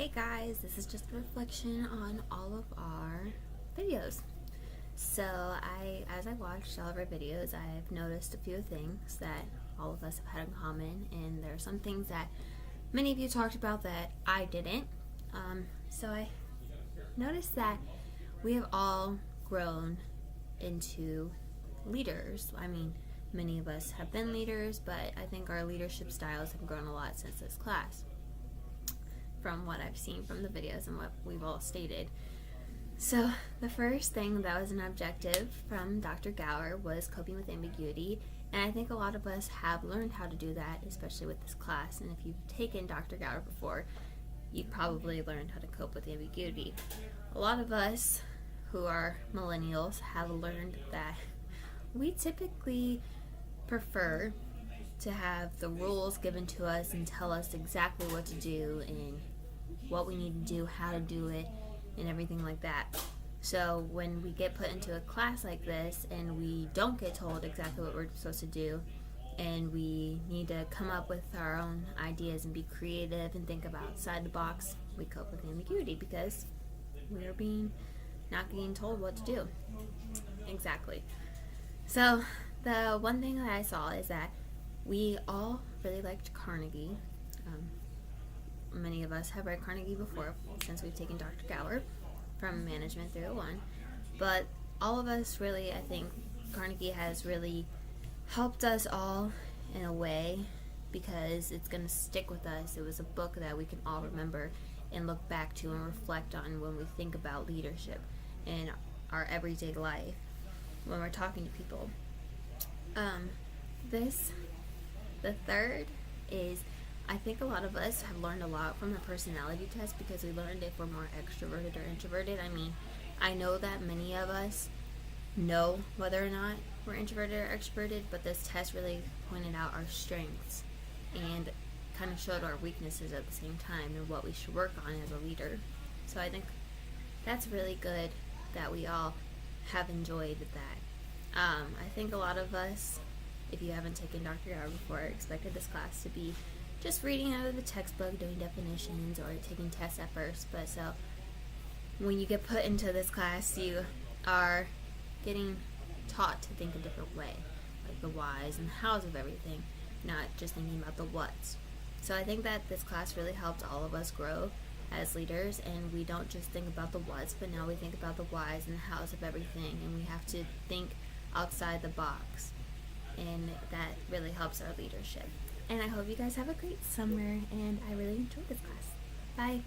Hey guys, this is just a reflection on all of our videos. So as I watched all of our videos, I've noticed a few things that all of us have had in common, and there are some things that many of you talked about that I didn't. So I noticed that we have all grown into leaders. I mean, many of us have been leaders, but I think our leadership styles have grown a lot since this class, from what I've seen from the videos and what we've all stated. So the first thing that was an objective from Dr. Gower was coping with ambiguity, and I think a lot of us have learned how to do that, especially with this class. And if you've taken Dr. Gower before, you've probably learned how to cope with ambiguity. A lot of us who are millennials have learned that we typically prefer to have the rules given to us and tell us exactly what to do and what we need to do, how to do it, and everything like that. So when we get put into a class like this and we don't get told exactly what we're supposed to do, and we need to come up with our own ideas and be creative and think about outside the box, we cope with ambiguity because we are not being told what to do. Exactly. So the one thing that I saw is that we all really liked Carnegie. Many of us have read Carnegie before since we've taken Dr. Gower from Management 301. But all of us really, I think Carnegie has really helped us all in a way because it's going to stick with us. It was a book that we can all remember and look back to and reflect on when we think about leadership in our everyday life when we're talking to people. The third is, I think a lot of us have learned a lot from the personality test because we learned if we're more extroverted or introverted. I mean, I know that many of us know whether or not we're introverted or extroverted, but this test really pointed out our strengths and kind of showed our weaknesses at the same time and what we should work on as a leader. So I think that's really good that we all have enjoyed that. I think a lot of us, if you haven't taken Dr. Gower before, expected this class to be just reading out of the textbook, doing definitions, or taking tests at first. But so when you get put into this class, you are getting taught to think a different way, like the whys and the hows of everything, not just thinking about the whats. So I think that this class really helped all of us grow as leaders, and we don't just think about the whats, but now we think about the whys and the hows of everything, and we have to think outside the box, and that really helps our leadership. And I hope you guys have a great summer, and I really enjoyed this class. Bye.